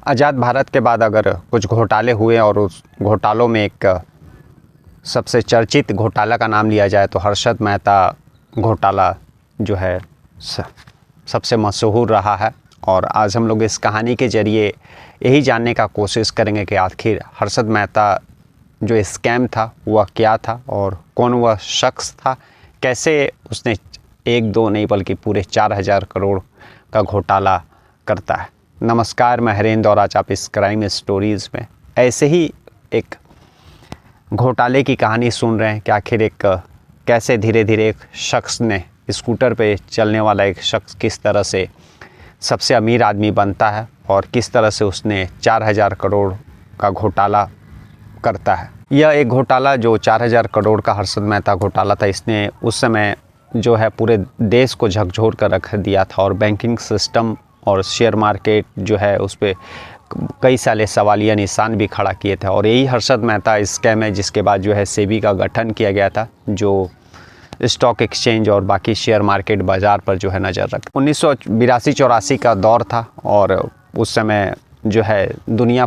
आज़ाद भारत के बाद अगर कुछ घोटाले हुए और उस घोटालों में एक सबसे चर्चित घोटाला का नाम लिया जाए तो हर्षद मेहता घोटाला जो है सबसे मशहूर रहा है। और आज हम लोग इस कहानी के ज़रिए यही जानने का कोशिश करेंगे कि आखिर हर्षद मेहता जो स्कैम था वह क्या था और कौन वह शख्स था, कैसे उसने 1-2 नहीं बल्कि पूरे 4000 करोड़ का घोटाला करता है। नमस्कार, मैं हरेंद्र और आज आप इस क्राइम स्टोरीज़ में ऐसे ही एक घोटाले की कहानी सुन रहे हैं कि आखिर एक कैसे धीरे धीरे एक शख्स ने स्कूटर पे चलने वाला एक शख्स किस तरह से सबसे अमीर आदमी बनता है और किस तरह से उसने 4000 करोड़ का घोटाला करता है। यह एक घोटाला जो 4000 करोड़ का हर्षद मेहता घोटाला था, इसने उस समय जो है पूरे देश को झकझोर कर रख दिया था और बैंकिंग सिस्टम और शेयर मार्केट जो है उस पर कई सारे सवालिया निशान भी खड़ा किए थे। और यही हर्षद मेहता स्कैम है जिसके बाद जो है सेबी का गठन किया गया था, जो स्टॉक एक्सचेंज और बाकी शेयर मार्केट बाज़ार पर जो है नज़र रख 1982-84 का दौर था और उस समय जो है दुनिया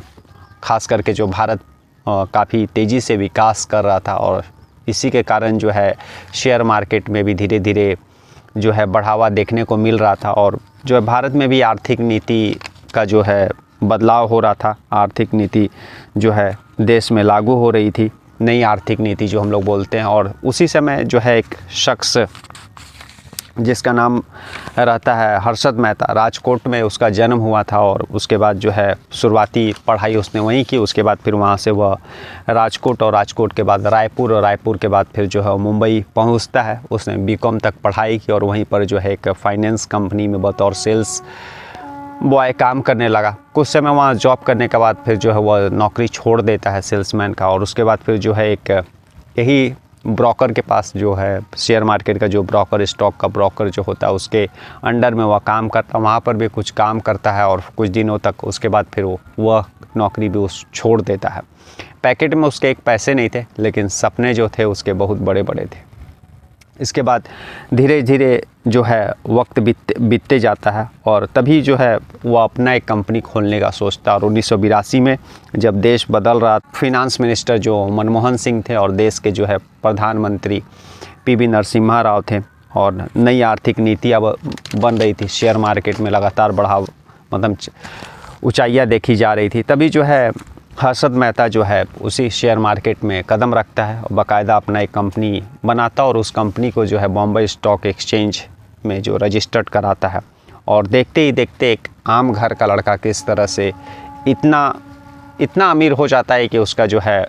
खास करके जो भारत काफ़ी तेज़ी से विकास कर रहा था और इसी के कारण जो है शेयर मार्केट में भी धीरे धीरे जो है बढ़ावा देखने को मिल रहा था और जो है भारत में भी आर्थिक नीति का जो है बदलाव हो रहा था। आर्थिक नीति जो है देश में लागू हो रही थी, नई आर्थिक नीति जो हम लोग बोलते हैं। और उसी समय जो है एक शख्स जिसका नाम रहता है हर्षद मेहता, राजकोट में उसका जन्म हुआ था और उसके बाद जो है शुरुआती पढ़ाई उसने वहीं की। उसके बाद फिर वहाँ से वह राजकोट और राजकोट के बाद रायपुर और रायपुर के बाद फिर जो है मुंबई पहुँचता है। उसने बीकॉम तक पढ़ाई की और वहीं पर जो है एक फाइनेंस कंपनी में बतौर सेल्स बॉय काम करने लगा। कुछ समय वहाँ जॉब करने के बाद फिर जो है वह नौकरी छोड़ देता है सेल्समैन का और उसके बाद फिर जो है एक यही ब्रोकर के पास जो है शेयर मार्केट का जो ब्रोकर, स्टॉक का ब्रोकर जो होता है उसके अंडर में वह काम करता है। वहाँ पर भी कुछ काम करता है और कुछ दिनों तक उसके बाद फिर वह नौकरी भी उस छोड़ देता है। पैकेट में उसके एक पैसे नहीं थे लेकिन सपने जो थे उसके बहुत बड़े बड़े थे। इसके बाद धीरे धीरे जो है वक्त बीतते जाता है और तभी जो है वह अपना एक कंपनी खोलने का सोचता है। और 1982 में जब देश बदल रहा, फिनांस मिनिस्टर जो मनमोहन सिंह थे और देश के जो है प्रधानमंत्री पीवी नरसिम्हा राव थे और नई आर्थिक नीति अब बन रही थी, शेयर मार्केट में लगातार बढ़ाव मतलब ऊंचाइयाँ देखी जा रही थी। तभी जो है हर्षद मेहता जो है उसी शेयर मार्केट में कदम रखता है और बाकायदा अपना एक कंपनी बनाता और उस कंपनी को जो है बॉम्बे स्टॉक एक्सचेंज में जो रजिस्टर्ड कराता है। और देखते ही देखते एक आम घर का लड़का किस तरह से इतना अमीर हो जाता है कि उसका जो है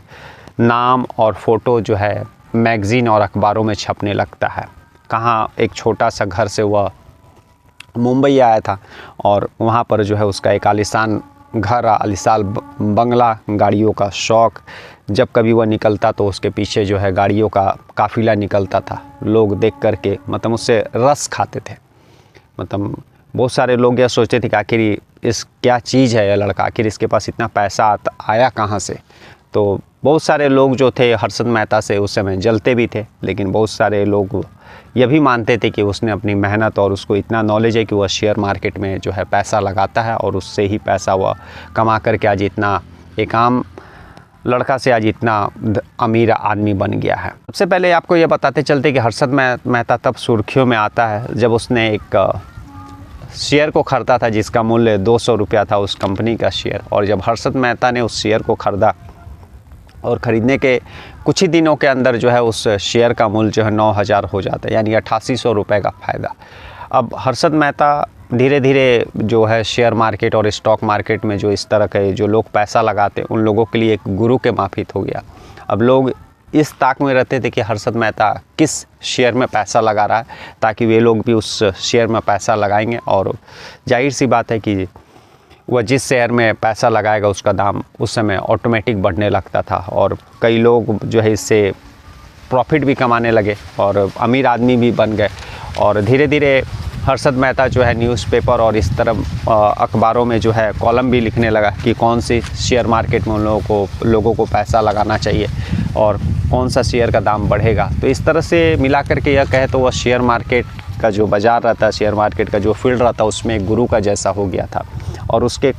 नाम और फ़ोटो जो है मैगज़ीन और अखबारों में छपने लगता है। कहाँ एक छोटा सा घर से वह मुंबई आया था और वहाँ पर जो है उसका एक आलीशान घर, आलीशान बंगला, गाड़ियों का शौक़। जब कभी वह निकलता तो उसके पीछे जो है गाड़ियों का काफ़िला निकलता था। लोग देख कर के मतलब उससे रस खाते थे। मतलब बहुत सारे लोग यह सोचते थे कि आखिर इस क्या चीज़ है यह लड़का, आखिर इसके पास इतना पैसा आया कहाँ से। तो बहुत सारे लोग जो थे हर्षद मेहता से उस समय जलते भी थे, लेकिन बहुत सारे लोग यह भी मानते थे कि उसने अपनी मेहनत और उसको इतना नॉलेज है कि वह शेयर मार्केट में जो है पैसा लगाता है और उससे ही पैसा वह कमा करके आज इतना एक आम लड़का से आज इतना अमीर आदमी बन गया है। सबसे पहले आपको यह बताते चलते कि हर्षद मेहता तब सुर्खियों में आता है जब उसने एक शेयर को ख़रीदा था जिसका मूल्य 200 रुपया था उस कंपनी का शेयर। और जब हर्षद मेहता ने उस शेयर को ख़रीदा और ख़रीदने के कुछ ही दिनों के अंदर जो है उस शेयर का मूल्य जो है 9000 हो जाता है, यानी 8800 रुपये का फ़ायदा। अब हर्षद मेहता धीरे धीरे जो है शेयर मार्केट और स्टॉक मार्केट में जो इस तरह के जो लोग पैसा लगाते उन लोगों के लिए एक गुरु के माफिक हो गया। अब लोग इस ताक में रहते थे कि हर्षद मेहता किस शेयर में पैसा लगा रहा है ताकि वे लोग भी उस शेयर में पैसा लगाएंगे और जाहिर सी बात है कि वह जिस शेयर में पैसा लगाएगा उसका दाम उस समय ऑटोमेटिक बढ़ने लगता था और कई लोग जो है इससे प्रॉफिट भी कमाने लगे और अमीर आदमी भी बन गए। और धीरे धीरे हर्षद मेहता जो है न्यूज़पेपर और इस तरह अखबारों में जो है कॉलम भी लिखने लगा कि कौन सी शेयर मार्केट में उन लोगों को पैसा लगाना चाहिए और कौन सा शेयर का दाम बढ़ेगा। तो इस तरह से मिला करके यह कहे तो वह शेयर मार्केट का जो बाज़ार रहता है, शेयर मार्केट का जो फील्ड रहता है उसमें एक गुरु का जैसा हो गया था। और उसके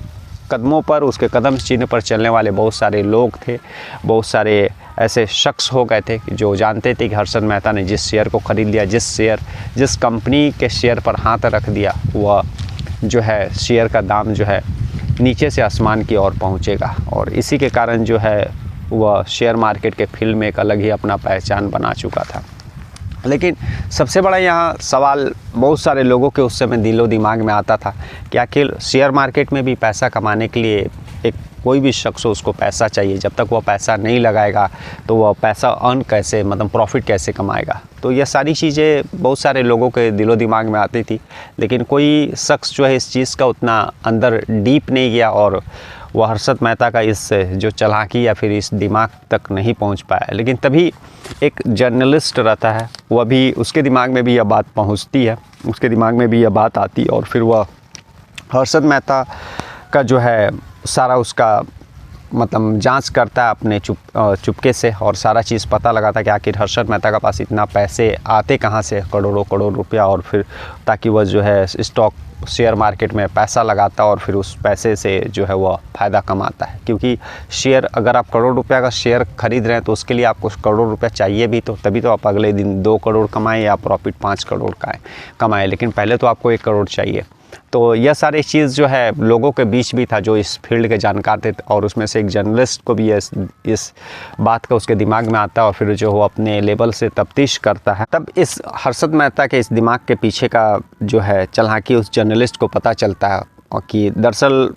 कदमों पर, उसके कदम चिन्ह पर चलने वाले बहुत सारे लोग थे, बहुत सारे ऐसे शख्स हो गए थे जो जानते थे कि हर्षद मेहता ने जिस शेयर को ख़रीद लिया, जिस कंपनी के शेयर पर हाथ रख दिया, वह जो है शेयर का दाम जो है नीचे से आसमान की ओर पहुंचेगा। और इसी के कारण जो है वह शेयर मार्केट के फील्ड में एक अलग ही अपना पहचान बना चुका था। लेकिन सबसे बड़ा यहाँ सवाल बहुत सारे लोगों के उस समय दिलो दिमाग में आता था कि आखिर शेयर मार्केट में भी पैसा कमाने के लिए एक कोई भी शख्स हो, उसको पैसा चाहिए। जब तक वह पैसा नहीं लगाएगा तो वह पैसा अर्न कैसे, मतलब प्रॉफिट कैसे कमाएगा। तो यह सारी चीज़ें बहुत सारे लोगों के दिलो दिमाग में आती थी, लेकिन कोई शख्स जो है इस चीज़ का उतना अंदर डीप नहीं गया और वह हर्षद मेहता का इस जो चालाकी या फिर इस दिमाग तक नहीं पहुंच पाया। लेकिन तभी एक जर्नलिस्ट रहता है, वह भी, उसके दिमाग में भी यह बात पहुंचती है, उसके दिमाग में भी यह बात आती है और फिर वह हर्षद मेहता का जो है सारा उसका मतलब जांच करता है अपने चुपके से और सारा चीज़ पता लगाता है कि आखिर हर्षद मेहता के पास इतना पैसे आते कहाँ से, करोड़ों रुपया, और फिर ताकि वह जो है स्टॉक शेयर मार्केट में पैसा लगाता और फिर उस पैसे से जो है वह फ़ायदा कमाता है। क्योंकि शेयर, अगर आप करोड़ रुपया का शेयर खरीद रहे हैं तो उसके लिए आपको करोड़ रुपया चाहिए भी, तो तभी तो आप अगले दिन 2 करोड़ कमाएं या प्रॉफिट 5 करोड़ का कमाएं, लेकिन पहले तो आपको 1 करोड़ चाहिए। तो यह सारी चीज़ जो है लोगों के बीच भी था जो इस फील्ड के जानकार थे, और उसमें से एक जर्नलिस्ट को भी इस बात का उसके दिमाग में आता है और फिर जो वो अपने लेवल से तफ्तीश करता है। तब इस हर्षद मेहता के इस दिमाग के पीछे का जो है चालाकी उस जर्नलिस्ट को पता चलता है और कि दरअसल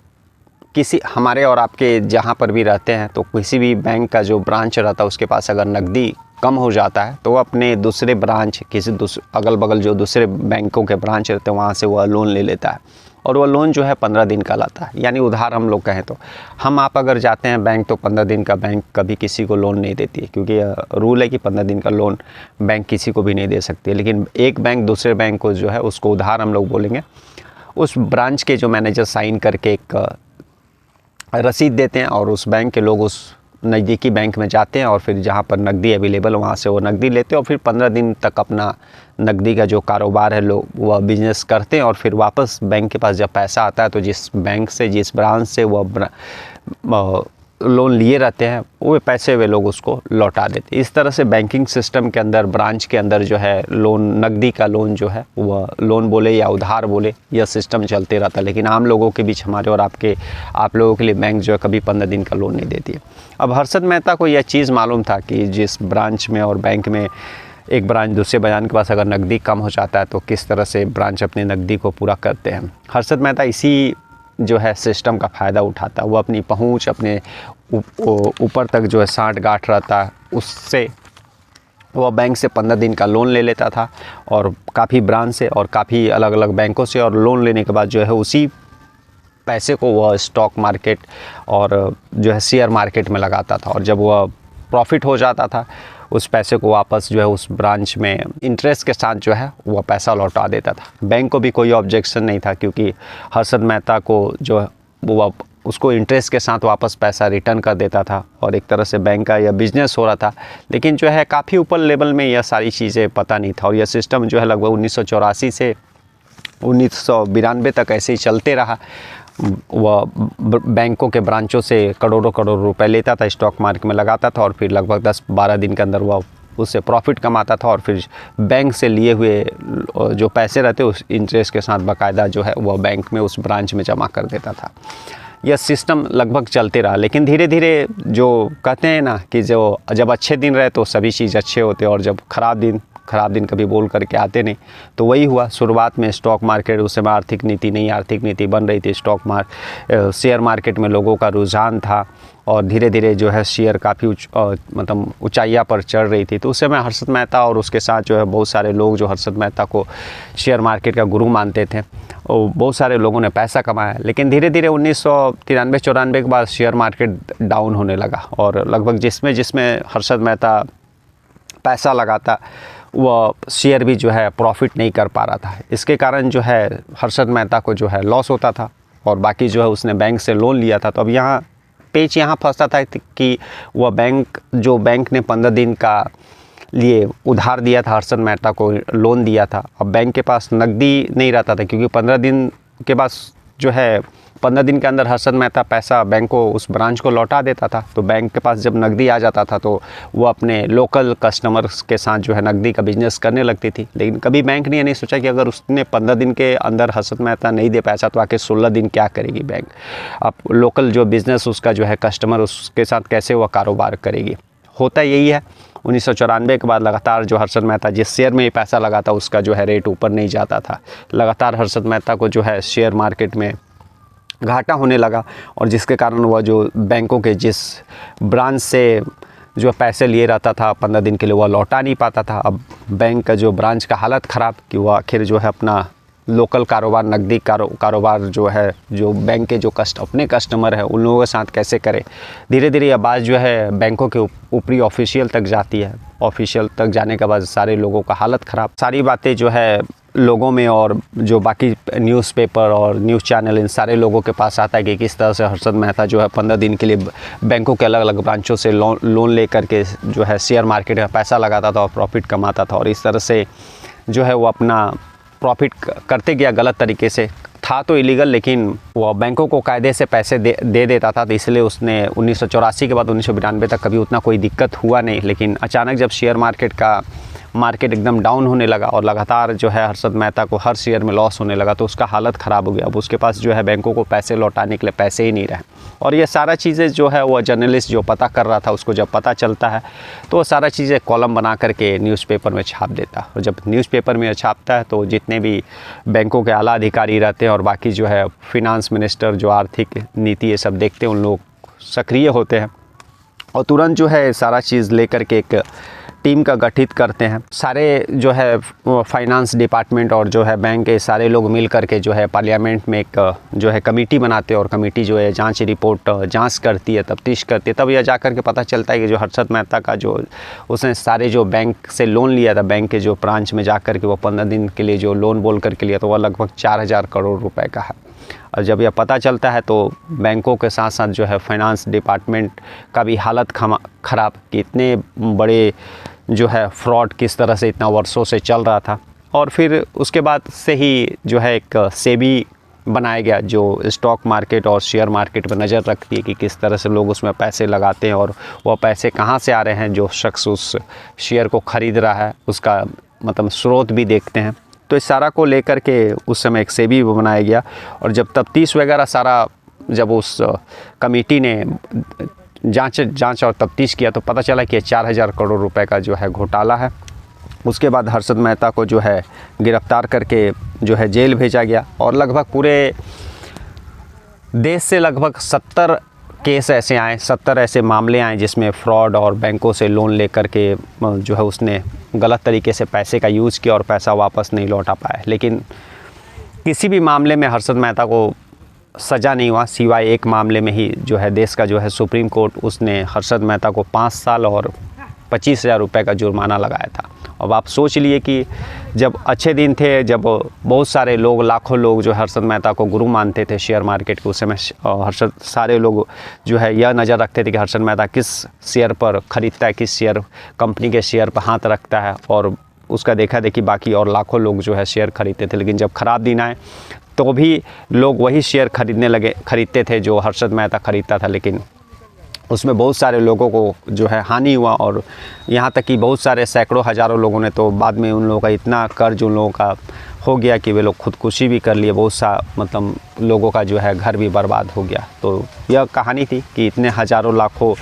किसी हमारे और आपके जहाँ पर भी रहते हैं तो किसी भी बैंक का जो ब्रांच रहता है उसके पास अगर नकदी कम हो जाता है तो वो अपने दूसरे ब्रांच, किसी अगल बगल जो दूसरे बैंकों के ब्रांच रहते हैं वहाँ से वह लोन ले लेता है और वह लोन जो है 15 दिन का लाता है। यानी उधार हम लोग कहें तो हम आप अगर जाते हैं बैंक तो 15 दिन का बैंक कभी किसी को लोन नहीं देती है, क्योंकि रूल है कि 15 दिन का लोन बैंक किसी को भी नहीं दे सकती है। लेकिन एक बैंक दूसरे बैंक को जो है उसको उधार हम लोग बोलेंगे, उस ब्रांच के जो मैनेजर साइन करके एक रसीद देते हैं और उस बैंक के लोग उस नज़दीकी बैंक में जाते हैं और फिर जहाँ पर नकदी अवेलेबल वहाँ से वो नकदी लेते हैं और फिर 15 दिन तक अपना नकदी का जो कारोबार है लोग वह बिजनेस करते हैं और फिर वापस बैंक के पास जब पैसा आता है तो जिस बैंक से, जिस ब्रांच से वह लोन लिए रहते हैं वो पैसे वे लोग उसको लौटा देते। इस तरह से बैंकिंग सिस्टम के अंदर, ब्रांच के अंदर जो है लोन, नकदी का लोन जो है वह लोन बोले या उधार बोले, यह सिस्टम चलते रहता है। लेकिन आम लोगों के बीच, हमारे और आप लोगों के लिए बैंक जो है कभी 15 दिन का लोन नहीं देती है। अब हर्षद मेहता को यह चीज़ मालूम था कि जिस ब्रांच में और बैंक में एक ब्रांच दूसरे ब्रांच के पास अगर नकदी कम हो जाता है तो किस तरह से ब्रांच अपनी नकदी को पूरा करते हैं। हर्षद मेहता इसी जो है सिस्टम का फ़ायदा उठाता, वो अपनी पहुंच, अपने ऊपर तक जो है साँठ गाँठ रहता, उससे वह बैंक से 15 दिन का लोन ले लेता था और काफ़ी ब्रांच से और काफ़ी अलग अलग बैंकों से, और लोन लेने के बाद जो है उसी पैसे को वह स्टॉक मार्केट और जो है शेयर मार्केट में लगाता था और जब वह प्रॉफिट हो जाता था उस पैसे को वापस जो है उस ब्रांच में इंटरेस्ट के साथ जो है वह पैसा लौटा देता था। बैंक को भी कोई ऑब्जेक्शन नहीं था क्योंकि हर्षद मेहता को जो है वो उसको इंटरेस्ट के साथ वापस पैसा रिटर्न कर देता था और एक तरह से बैंक का यह बिजनेस हो रहा था। लेकिन जो है काफ़ी ऊपर लेवल में यह सारी चीज़ें पता नहीं था और यह सिस्टम जो है लगभग 1984 से 1992 तक ऐसे ही चलते रहा। वह बैंकों के ब्रांचों से करोड़ों रुपए लेता था, स्टॉक मार्केट में लगाता था और फिर लगभग 10-12 दिन के अंदर वह उससे प्रॉफिट कमाता था और फिर बैंक से लिए हुए जो पैसे रहते उस इंटरेस्ट के साथ बाकायदा जो है वह बैंक में उस ब्रांच में जमा कर देता था। यह सिस्टम लगभग चलते रहा, लेकिन धीरे धीरे जो कहते हैं ना कि जो जब अच्छे दिन रहे तो सभी चीज़ अच्छे होते और जब ख़राब दिन कभी बोल करके आते नहीं, तो वही हुआ। शुरुआत में स्टॉक मार्केट, उस समय आर्थिक नीति बन रही थी, शेयर मार्केट में लोगों का रुझान था और धीरे धीरे जो है शेयर काफ़ी मतलब ऊंचाइयाँ पर चढ़ रही थी। तो उस समय हर्षद मेहता और उसके साथ जो है बहुत सारे लोग जो हर्षद मेहता को शेयर मार्केट का गुरु मानते थे और बहुत सारे लोगों ने पैसा कमाया। लेकिन धीरे धीरे 1993-94 के बाद शेयर मार्केट डाउन होने लगा और लगभग जिसमें हर्षद मेहता पैसा लगाता वह शेयर भी जो है प्रॉफिट नहीं कर पा रहा था। इसके कारण जो है हर्षद मेहता को जो है लॉस होता था और बाकी जो है उसने बैंक से लोन लिया था। तो अब यहाँ पेच यहाँ फंसता था कि वह बैंक ने 15 दिन का लिए उधार दिया था, हर्षद मेहता को लोन दिया था। अब बैंक के पास नकदी नहीं रहता था क्योंकि 15 दिन के बाद जो है 15 दिन के अंदर हर्षद मेहता पैसा बैंक को, उस ब्रांच को लौटा देता था। तो बैंक के पास जब नकदी आ जाता था तो वो अपने लोकल कस्टमर्स के साथ जो है नकदी का बिजनेस करने लगती थी। लेकिन कभी बैंक ने ये नहीं सोचा कि अगर उसने 15 दिन के अंदर हर्षद मेहता नहीं दे पैसा तो आके 16 दिन क्या करेगी बैंक। अब लोकल जो बिज़नेस उसका जो है कस्टमर, उसके साथ कैसे वह कारोबार करेगी। होता यही है 1994 के बाद लगातार जो हर्षद मेहता जिस शेयर में पैसा लगा था उसका जो है रेट ऊपर नहीं जाता था। लगातार हर्षद मेहता को जो है शेयर मार्केट में घाटा होने लगा और जिसके कारण वह जो बैंकों के जिस ब्रांच से जो पैसे लिए रहता था 15 दिन के लिए वह लौटा नहीं पाता था। अब बैंक का जो ब्रांच का हालत ख़राब कि वह आखिर जो है अपना लोकल कारोबार, नकदी कारोबार जो है, जो बैंक के जो अपने कस्टमर है उन लोगों के साथ कैसे करे। धीरे धीरे यह बात जो है बैंकों के ऊपरी ऑफिशियल तक जाती है। ऑफिशियल तक जाने के बाद सारे लोगों का हालत ख़राब, सारी बातें जो है लोगों में और जो बाकी न्यूज़पेपर और न्यूज़ चैनल इन सारे लोगों के पास आता है कि किस तरह से हर्षद मेहता जो है 15 दिन के लिए बैंकों के अलग अलग ब्रांचों से लोन ले करके जो है शेयर मार्केट में पैसा लगाता था और प्रॉफिट कमाता था। और इस तरह से जो है वो अपना प्रॉफिट करते गया गलत तरीके से। था तो इलीगल लेकिन वो बैंकों को कायदे से पैसे दे देता था। तो इसलिए उसने 1984 के बाद 1992 तक कभी उतना कोई दिक्कत हुआ नहीं। लेकिन अचानक जब शेयर मार्केट एकदम डाउन होने लगा और लगातार जो है हर्षद मेहता को हर शेयर में लॉस होने लगा तो उसका हालत ख़राब हो गया। अब उसके पास जो है बैंकों को पैसे लौटाने के लिए पैसे ही नहीं रहे। और ये सारा चीज़ें जो है वो जर्नलिस्ट जो पता कर रहा था उसको जब पता चलता है तो वो सारा चीज़ें कॉलम बना करके न्यूज़पेपर में छाप देता है। और जब न्यूज़पेपर में छापता है तो जितने भी बैंकों के आला अधिकारी रहते हैं और बाकी जो है फिनांस मिनिस्टर जो आर्थिक नीति ये सब देखते हैं उन लोग सक्रिय होते हैं और तुरंत जो है सारा चीज़ लेकर के एक टीम का गठित करते हैं। सारे जो है फाइनेंस डिपार्टमेंट और जो है बैंक के सारे लोग मिल करके जो है पार्लियामेंट में एक जो है कमेटी बनाते हैं और कमेटी जो है जांच रिपोर्ट जांच करती है, तफ्तीश करती है। तब यह जा कर के पता चलता है कि जो हर्षद मेहता का जो उसने सारे जो बैंक से लोन लिया था, बैंक के जो ब्रांच में जा कर के वो 15 दिन के लिए जो लोन बोल करके लिया तो वह लगभग 4000 करोड़ रुपए का है। और जब यह पता चलता है तो बैंकों के साथ साथ जो है फाइनेंस डिपार्टमेंट का भी हालत ख़राब कि इतने बड़े जो है फ्रॉड किस तरह से इतना वर्षों से चल रहा था। और फिर उसके बाद से ही जो है एक सेबी बनाया गया जो स्टॉक मार्केट और शेयर मार्केट पर नज़र रखती है कि किस तरह से लोग उसमें पैसे लगाते हैं और वह पैसे कहाँ से आ रहे हैं। जो शख्स उस शेयर को ख़रीद रहा है उसका मतलब स्रोत भी देखते हैं। तो इस सारा को लेकर के उस समय एक सेबी बनाया गया और जब तफ्तीश वगैरह सारा जब उस कमेटी ने जांच और तफ्तीश किया तो पता चला कि 4000 करोड़ रुपए का जो है घोटाला है। उसके बाद हर्षद मेहता को जो है गिरफ्तार करके जो है जेल भेजा गया और लगभग पूरे देश से लगभग 70 केस ऐसे आए, 70 ऐसे मामले आए जिसमें फ्रॉड और बैंकों से लोन लेकर के जो है उसने गलत तरीके से पैसे का यूज़ किया और पैसा वापस नहीं लौटा पाया। लेकिन किसी भी मामले में हर्षद मेहता को सज़ा नहीं हुआ सिवाय एक मामले में ही जो है देश का जो है सुप्रीम कोर्ट उसने हर्षद मेहता को 5 साल और 25,000 रुपये का जुर्माना लगाया था। अब आप सोच लिए कि जब अच्छे दिन थे, जब बहुत सारे लोग, लाखों लोग जो हर्षद मेहता को गुरु मानते थे शेयर मार्केट के, उस समय हर्षद सारे लोग जो है यह नज़र रखते थे कि हर्षद मेहता किस शेयर पर ख़रीदता है, किस शेयर कंपनी के शेयर पर हाथ रखता है और उसका देखा देखी बाकी और लाखों लोग जो है शेयर खरीदते थे। लेकिन जब ख़राब दिन आए तो भी लोग वही शेयर खरीदते थे जो हर्षद मेहता ख़रीदता था। लेकिन उसमें बहुत सारे लोगों को जो है हानि हुआ और यहाँ तक कि बहुत सारे सैकड़ों हज़ारों लोगों ने तो बाद में उन लोगों का इतना कर्ज उन लोगों का हो गया कि वे लोग खुदकुशी भी कर लिए। बहुत सा मतलब लोगों का जो है घर भी बर्बाद हो गया। तो यह कहानी थी कि इतने हज़ारों लाखों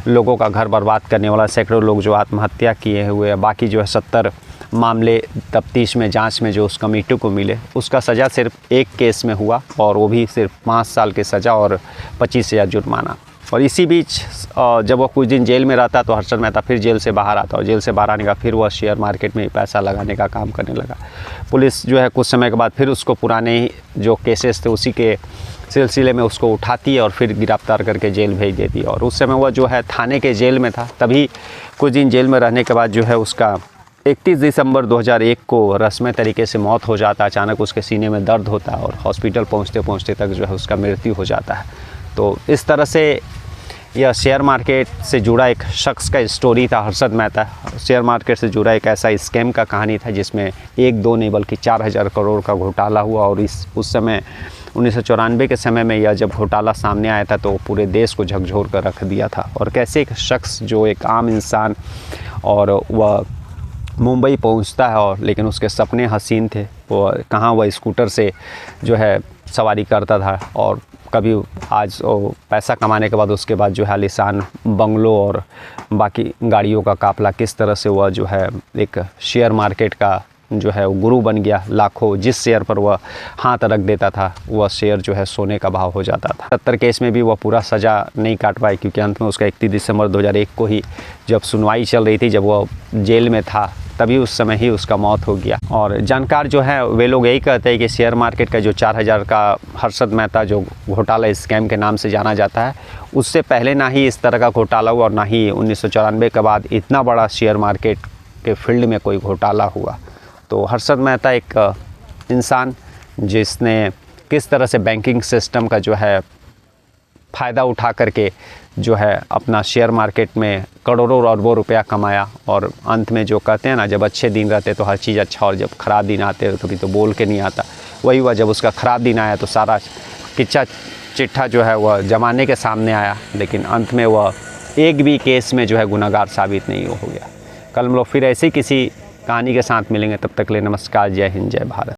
लोगों का घर बर्बाद करने वाला सैकड़ों लोग जो आत्महत्या किए हुए, बाकी जो है 70 मामले तफ्तीश में, जांच में जो उस कमेटी को मिले, उसका सज़ा सिर्फ एक केस में हुआ और वो भी सिर्फ 5 साल की सज़ा और 25,000 जुर्माना। और इसी बीच जब वो कुछ दिन जेल में रहता तो हर्षद मेहता फिर जेल से बाहर आता और जेल से बाहर आने का फिर वह शेयर मार्केट में पैसा लगाने का काम करने लगा। पुलिस जो है कुछ समय के बाद फिर उसको पुराने ही जो केसेस थे उसी के सिलसिले में उसको उठाती है और फिर गिरफ्तार करके जेल भेज देती है। और उस समय वह जो है थाने के जेल में था। तभी कुछ दिन जेल में रहने के बाद जो है उसका 31 दिसंबर 2001 को रस्मी तरीके से मौत हो जाता है। अचानक उसके सीने में दर्द होता है और हॉस्पिटल पहुँचते पहुँचते तक जो है उसका मृत्यु हो जाता है। तो इस तरह से यह शेयर मार्केट से जुड़ा एक शख्स का स्टोरी था। हर्षद मेहता शेयर मार्केट से जुड़ा एक ऐसा स्कैम का कहानी था जिसमें 1-2 नहीं बल्कि 4000 करोड़ का घोटाला हुआ और उस समय 1994 के समय में यह जब घोटाला सामने आया था तो पूरे देश को झकझोर कर रख दिया था। और कैसे एक शख्स जो एक आम इंसान और वह मुंबई पहुंचता है और लेकिन उसके सपने हसीन थे, वो कहाँ वह स्कूटर से जो है सवारी करता था और कभी आज वो पैसा कमाने के बाद उसके बाद जो है आलीशान बंगलों और बाकी गाड़ियों का काफ़िला, किस तरह से वह जो है एक शेयर मार्केट का जो है वो गुरु बन गया। लाखों जिस शेयर पर वह हाथ रख देता था वह शेयर जो है सोने का भाव हो जाता था। 70 केस में भी वह पूरा सज़ा नहीं काट पाई क्योंकि अंत में उसका 31 दिसंबर 2001 को ही जब सुनवाई चल रही थी, जब वह जेल में था, तभी उस समय ही उसका मौत हो गया। और जानकार जो है वे लोग यही कहते हैं कि शेयर मार्केट का जो 4000 का हर्षद मेहता जो घोटाला स्कैम के नाम से जाना जाता है, उससे पहले ना ही इस तरह का घोटाला हुआ और ना ही 1994 के बाद इतना बड़ा शेयर मार्केट के फील्ड में कोई घोटाला हुआ। तो हर्षद मेहता एक इंसान जिसने किस तरह से बैंकिंग सिस्टम का जो है फ़ायदा उठा करके जो है अपना शेयर मार्केट में करोड़ों और अरबों रुपया कमाया, और अंत में जो कहते हैं ना, जब अच्छे दिन रहते तो हर चीज़ अच्छा और जब ख़राब दिन आते तो कभी तो बोल के नहीं आता। वही हुआ, जब उसका ख़राब दिन आया तो सारा किच्चा चिट्ठा जो है वह जमाने के सामने आया, लेकिन अंत में वह एक भी केस में जो है गुनहगार साबित नहीं हो गया। कल हम लोग फिर ऐसी किसी कहानी के साथ मिलेंगे, तब तक के लिए नमस्कार, जय हिंद, जय भारत।